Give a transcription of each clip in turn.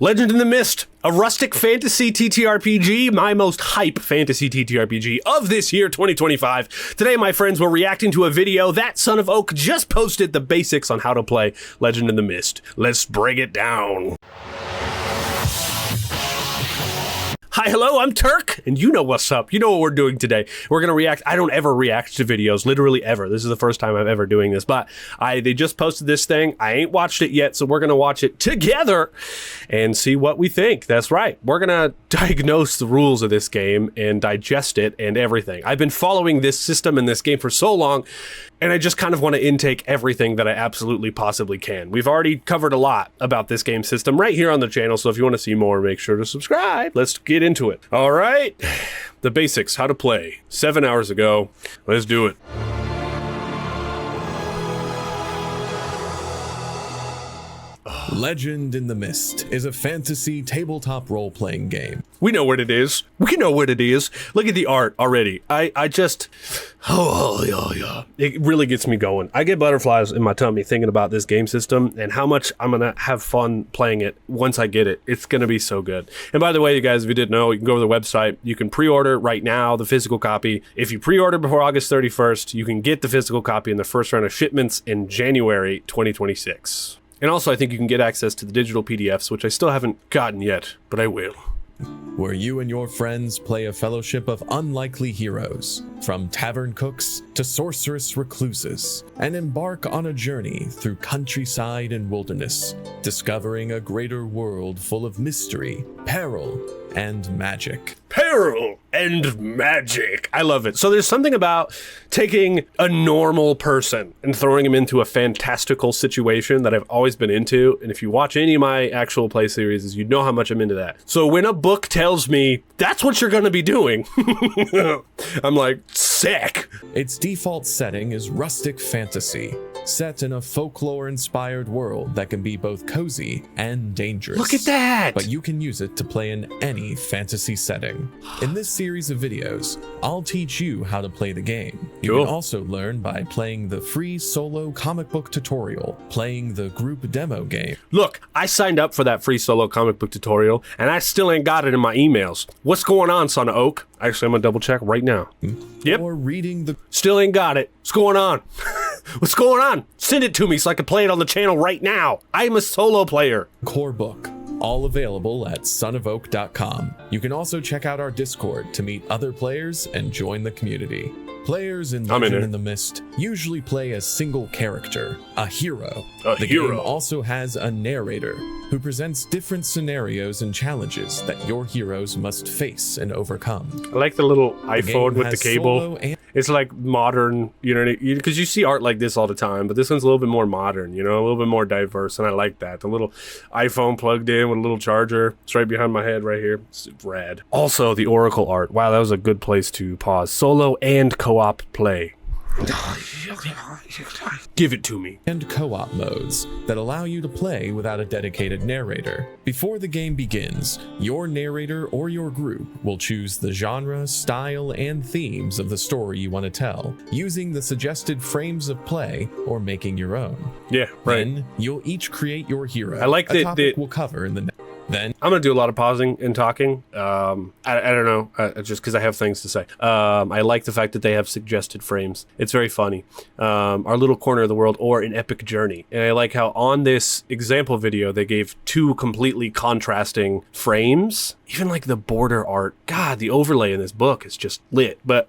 Legend in the Mist, a rustic fantasy TTRPG, my most hype fantasy TTRPG of this year, 2025. Today, my friends, we're reacting to a video that Son of Oak just posted the basics on how to play Legend in the Mist. Let's break it down. Hi, hello, I'm Turk, and you know what's up. You know what we're doing today. We're gonna react. I don't ever react to videos, literally ever. This is the first time I'm ever doing this, but they just posted this thing. I ain't watched it yet, so we're gonna watch it together and see what we think. That's right. We're gonna diagnose the rules of this game and digest it and everything. I've been following this system in this game for so long, and I just kind of want to intake everything that I absolutely possibly can. We've already covered a lot about this game system right here on the channel, so if you want to see more, make sure to subscribe. Let's get into it. All right, the basics, how to play. 7 hours ago, let's do it. Legend in the Mist is a fantasy tabletop role-playing game. We know what it is. We know what it is. Look at the art already. I just, yeah. It really gets me going. I get butterflies in my tummy thinking about this game system and how much I'm gonna have fun playing it once I get it. It's gonna be so good. And by the way, you guys, if you didn't know, you can go to the website. You can pre-order right now, the physical copy. If you pre-order before August 31st, you can get the physical copy in the first round of shipments in January 2026. And also, I think you can get access to the digital PDFs, which I still haven't gotten yet, but I will. Where you and your friends play a fellowship of unlikely heroes, from tavern cooks to sorceress recluses, and embark on a journey through countryside and wilderness, discovering a greater world full of mystery, peril, and magic. Peril and magic. I love it. So there's something about taking a normal person and throwing him into a fantastical situation that I've always been into. And if you watch any of my actual play series, you know how much I'm into that. So when a book tells me that's what you're going to be doing, I'm like, sick. Its default setting is rustic fantasy, set in a folklore-inspired world that can be both cozy and dangerous. Look at that! But you can use it to play in any fantasy setting. In this series of videos, I'll teach you how to play the game. You can also learn by playing the free solo comic book tutorial, playing the group demo game. Look, I signed up for that free solo comic book tutorial, and I still ain't got it in my emails. What's going on, Son of Oak? Actually, I'm gonna double check right now. Yep. Or reading the... Still ain't got it. What's going on? What's going on? Send it to me so I can play it on the channel right now. I'm a solo player. Core book. All available at sonofoak.com. You can also check out our Discord to meet other players and join the community. Players in Legend in the Mist usually play a single character, a hero. The game also has a narrator who presents different scenarios and challenges that your heroes must face and overcome. I like the little iPhone with the cable. It's like modern, you know, because you see art like this all the time, but this one's a little bit more modern, you know, a little bit more diverse, and I like that. The little iPhone plugged in with a little charger. It's right behind my head right here. It's rad. Also, the Oracle art. Wow, that was a good place to pause. Solo and co-op play. Give it to me. And co-op modes that allow you to play without a dedicated narrator. Before the game begins, your narrator or your group will choose the genre, style, and themes of the story you want to tell, using the suggested frames of play or making your own. Yeah, right. Then you'll each create your hero. I like a topic we'll cover in the Then I'm gonna do a lot of pausing and talking. I don't know, just because I have things to say. I like the fact that they have suggested frames. It's very funny. Our little corner of the world, or an epic journey. And I like how on this example video they gave two completely contrasting frames. Even like the border art. God, the overlay in this book is just lit. But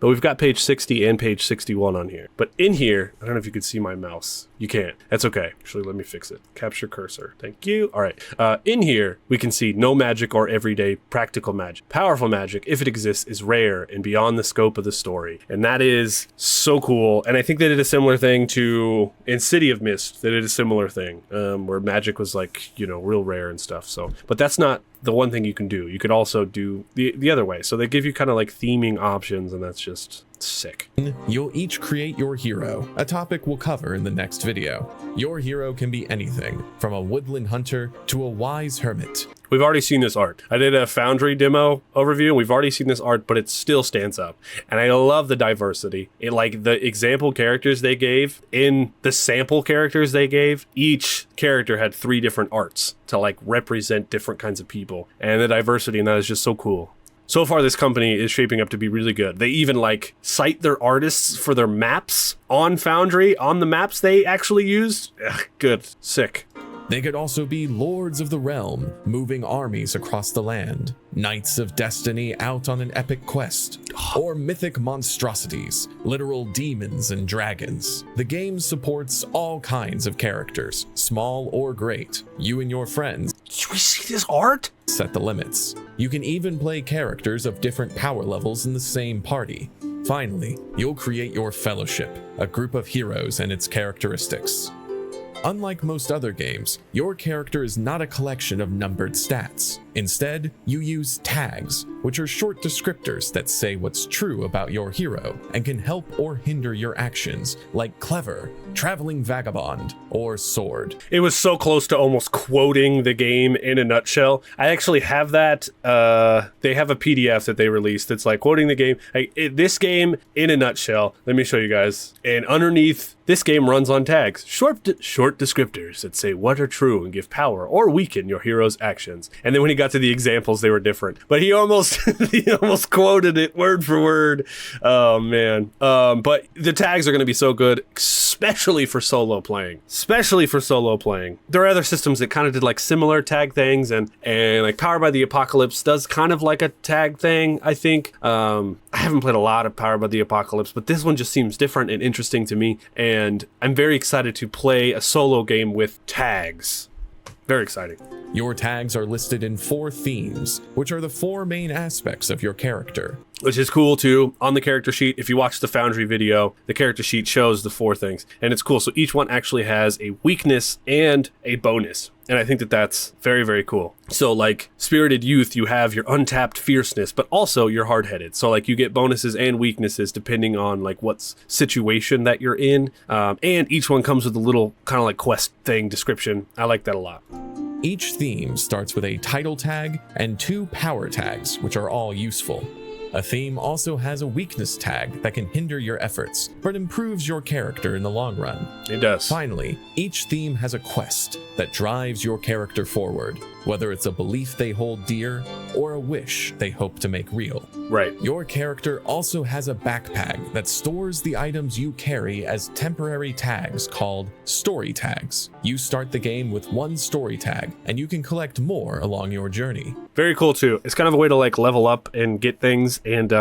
we've got page 60 and page 61 on here. But in here, I don't know if you can see my mouse. You can't. That's okay. Actually, let me fix it. Capture cursor. Thank you. All right. In here, we can see no magic or everyday practical magic. Powerful magic, if it exists, is rare and beyond the scope of the story. And that is so cool. And I think they did a similar thing to in City of Mist. They did a similar thing where magic was like, you know, real rare and stuff. So, but that's not the one thing you can do. You could also do the other way. So they give you kind of like theming options, and that's just sick. You'll each create your hero, a topic we'll cover in the next video. Your hero can be anything, from a woodland hunter to a wise hermit. we've already seen this art. I did a Foundry demo overview, and we've already seen this art, but it still stands up. And I love the diversity. It, like the example characters they gave in the sample characters they gave, each character had 3 different arts to like represent different kinds of people. And the diversity in that is just so cool. So far, this company is shaping up to be really good. They even like cite their artists for their maps on Foundry, on the maps they actually used. Ugh, good. Sick. They could also be Lords of the Realm, moving armies across the land, Knights of Destiny out on an epic quest, or mythic monstrosities, literal demons and dragons. The game supports all kinds of characters, small or great. You and your friends Did we see this art? set the limits. You can even play characters of different power levels in the same party. Finally, you'll create your fellowship, a group of heroes and its characteristics. Unlike most other games, your character is not a collection of numbered stats. Instead, you use tags, which are short descriptors that say what's true about your hero and can help or hinder your actions, like clever, traveling vagabond, or sword. It was so close to almost quoting the game in a nutshell. I actually have that. They have a PDF that they released that's like quoting the game. This game in a nutshell. Let me show you guys. And underneath, this game runs on tags. Short descriptors that say what are true and give power or weaken your hero's actions. And then when he got to the examples, they were different. But he almost quoted it word for word. Oh, man. But the tags are going to be so good, especially for solo playing. There are other systems that kind of did like similar tag things, and like Power by the Apocalypse does kind of like a tag thing, I think. I haven't played a lot of Power by the Apocalypse, but this one just seems different and interesting to me, and I'm very excited to play a solo game with tags. Very exciting. Your tags are listed in 4 themes, which are the 4 main aspects of your character. Which is cool too. On the character sheet, if you watch the Foundry video, the character sheet shows the 4 things, and it's cool. So each one actually has a weakness and a bonus. And I think that that's very, very cool. So like Spirited Youth, you have your untapped fierceness, but also you're hard-headed. So like you get bonuses and weaknesses depending on like what situation that you're in. And each one comes with a little kind of like quest thing description. I like that a lot. Each theme starts with a title tag and 2 power tags, which are all useful. A theme also has a weakness tag that can hinder your efforts, but improves your character in the long run. It does. Finally, each theme has a quest that drives your character forward, whether it's a belief they hold dear or a wish they hope to make real. Right. Your character also has a backpack that stores the items you carry as temporary tags called story tags. You start the game with 1 story tag, and you can collect more along your journey. Very cool too. It's kind of a way to like level up and get things, and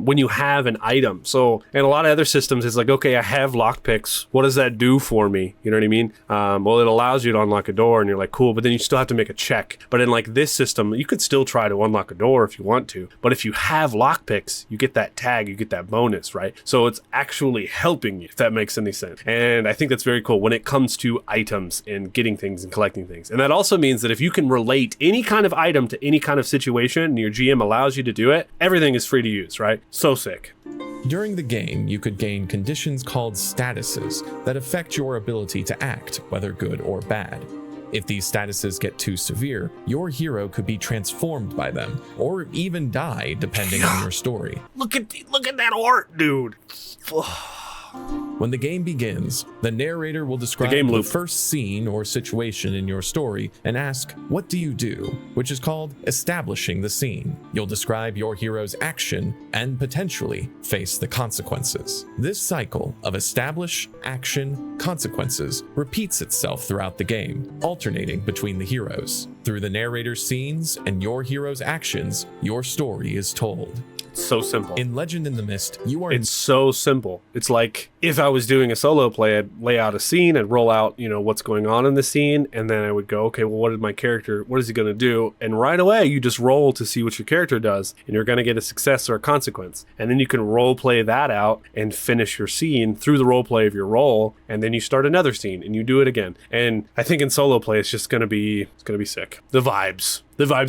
when you have an item. So in a lot of other systems, it's like, okay, I have lockpicks. What does that do for me? You know what I mean? Well, it allows you to unlock a door, and you're like, cool, but then you still have to make a check. But in like this system, you could still try to unlock a door if you want to. But if you have lockpicks, you get that tag, you get that bonus, right? So it's actually helping you, if that makes any sense. And I think that's very cool when it comes to items and getting things and collecting things. And that also means that if you can relate any kind of item to any kind of situation and your GM allows you to do it, everything is free to use, right? So sick. During the game, you could gain conditions called statuses that affect your ability to act, whether good or bad. If these statuses get too severe, your hero could be transformed by them, or even die depending on your story. Look at that art, dude. When the game begins, the narrator will describe the first scene or situation in your story and ask, "What do you do?" which is called establishing the scene. You'll describe your hero's action and potentially face the consequences. This cycle of establish, action, consequences repeats itself throughout the game, alternating between the heroes. Through the narrator's scenes and your hero's actions, your story is told. So simple. In Legend in the Mist, It's so simple. It's like if I was doing a solo play, I'd lay out a scene, I'd roll out, what's going on in the scene, and then I would go, okay, well, what is he going to do? And right away, you just roll to see what your character does, and you're going to get a success or a consequence. And then you can role play that out and finish your scene through the role play of your role, and then you start another scene and you do it again. And I think in solo play, it's going to be sick. The vibes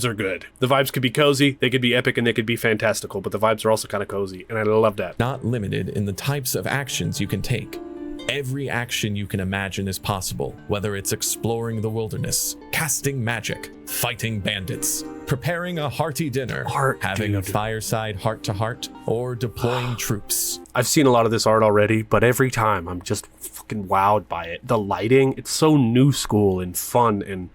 are good. The vibes could be cozy, they could be epic, and they could be fantastical, but the vibes are also kind of cozy, and I love that. Not limited in the types of actions you can take. Every action you can imagine is possible, whether it's exploring the wilderness, casting magic, fighting bandits, preparing a hearty dinner, having a fireside heart-to-heart, or deploying troops. I've seen a lot of this art already, but every time I'm just fucking wowed by it. The lighting, it's so new school and fun and...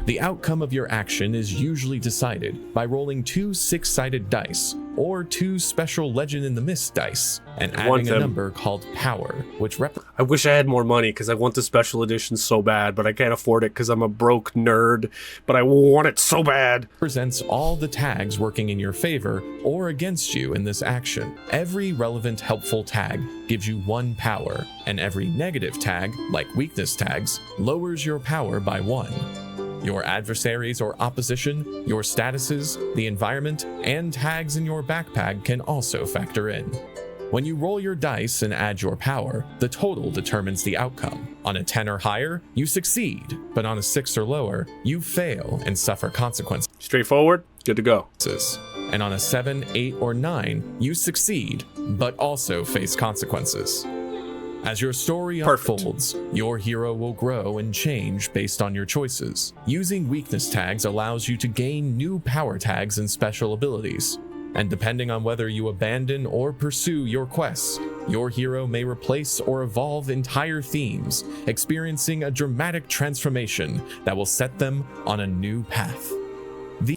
The outcome of your action is usually decided by rolling 2 6-sided dice, or 2 special Legend in the Mist dice, and adding a number called power, which I wish I had more money because I want the special edition so bad, but I can't afford it because I'm a broke nerd, but I want it so bad. Represents all the tags working in your favor or against you in this action. Every relevant helpful tag gives you 1 power, and every negative tag, like weakness tags, lowers your power by 1. Your adversaries or opposition, your statuses, the environment, and tags in your backpack can also factor in. When you roll your dice and add your power, the total determines the outcome. On a 10 or higher, you succeed, but on a 6 or lower, you fail and suffer consequences. Straightforward, good to go. And on a 7, 8, or 9, you succeed, but also face consequences. As your story unfolds, your hero will grow and change based on your choices. Using weakness tags allows you to gain new power tags and special abilities. And depending on whether you abandon or pursue your quests, your hero may replace or evolve entire themes, experiencing a dramatic transformation that will set them on a new path.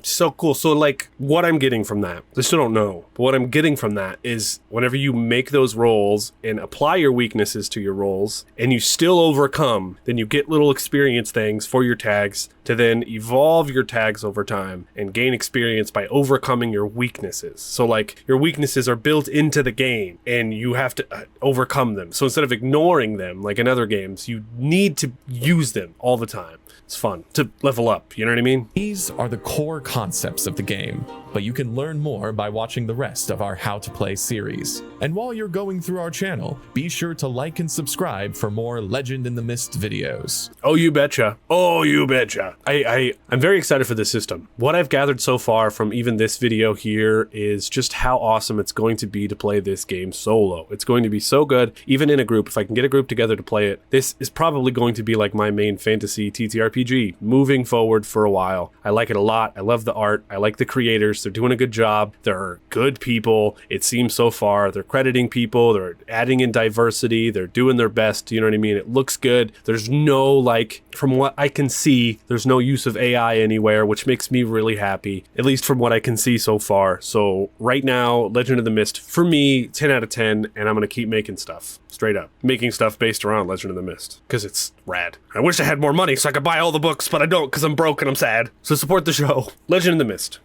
So cool. So like what I'm getting from that, I still don't know, but what I'm getting from that is whenever you make those rolls and apply your weaknesses to your rolls and you still overcome, then you get little experience things for your tags to then evolve your tags over time and gain experience by overcoming your weaknesses. So like your weaknesses are built into the game and you have to overcome them. So instead of ignoring them like in other games, you need to use them all the time. It's fun to level up, you know what I mean? These are the core concepts of the game, but you can learn more by watching the rest of our How to Play series. And while you're going through our channel, be sure to like and subscribe for more Legend in the Mist videos. Oh, you betcha. Oh, you betcha. I'm very excited for this system. What I've gathered so far from even this video here is just how awesome it's going to be to play this game solo. It's going to be so good, even in a group. If I can get a group together to play it, this is probably going to be like my main fantasy TTRPG moving forward for a while. I like it a lot. I love the art. I like the creators. They're doing a good job. They're good people. It seems so far. They're crediting people. They're adding in diversity. They're doing their best. You know what I mean? It looks good. There's no, like, from what I can see, there's no use of AI anywhere, which makes me really happy, at least from what I can see so far. So right now, Legend of the Mist, for me, 10 out of 10, and I'm going to keep making stuff. Straight up. Making stuff based around Legend of the Mist, because it's rad. I wish I had more money so I could buy all the books, but I don't because I'm broke and I'm sad. So support the show. Legend of the Mist.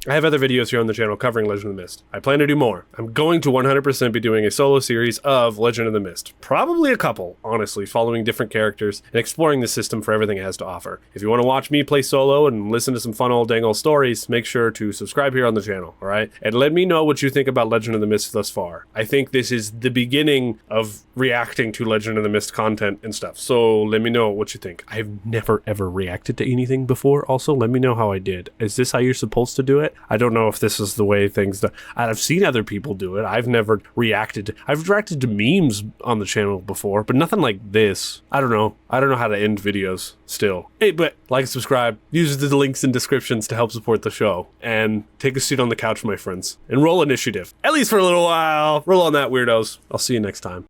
I have other videos here on the channel covering Legend of the Mist. I plan to do more. I'm going to 100% be doing a solo series of Legend of the Mist. Probably a couple, honestly, following different characters and exploring the system for everything it has to offer. If you want to watch me play solo and listen to some fun old dang old stories, make sure to subscribe here on the channel, alright? And let me know what you think about Legend of the Mist thus far. I think this is the beginning of reacting to Legend of the Mist content and stuff. So let me know what you think. I've never ever reacted to anything before. Also, let me know how I did. Is this how you're supposed to do it? I don't know if this is the way things do. I've seen other people do it. I've never reacted. I've reacted to memes on the channel before, but nothing like this. I don't know. I don't know how to end videos still. Hey, but like, subscribe, use the links and descriptions to help support the show, and take a seat on the couch, my friends, and roll initiative. At least for a little while. Roll on that, weirdos. I'll see you next time.